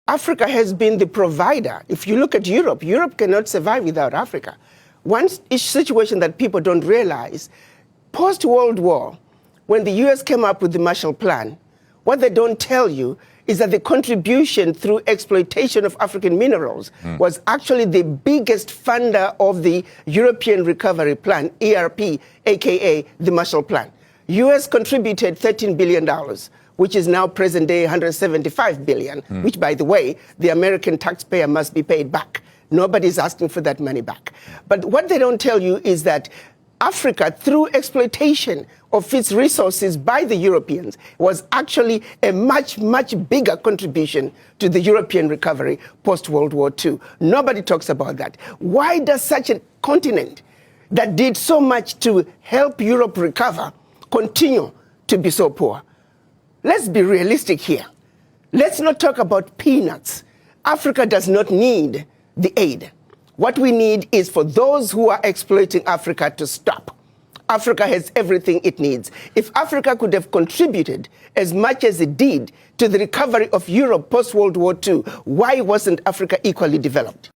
Africa has been the provider. If you look at Europe, Europe cannot survive without Africa. One situation that people don't realize, post-World War, when the US came up with the Marshall Plan, what they don't tell you is that the contribution through exploitation of African minerals was actually the biggest funder of the European Recovery Plan, ERP, aka the Marshall Plan. US contributed $13 billion, which is now present day $175 billion, which, by the way, the American taxpayer must be paid back. Nobody's asking for that money back. But what they don't tell you is that Africa, through exploitation of its resources by the Europeans, was actually a much, much bigger contribution to the European recovery post-World War II. Nobody talks about that. Why does such a continent that did so much to help Europe recover continue to be so poor? Let's be realistic here. Let's not talk about peanuts. Africa does not need the aid. What we need is for those who are exploiting Africa to stop. Africa has everything it needs. If Africa could have contributed as much as it did to the recovery of Europe post-World War II, why wasn't Africa equally developed?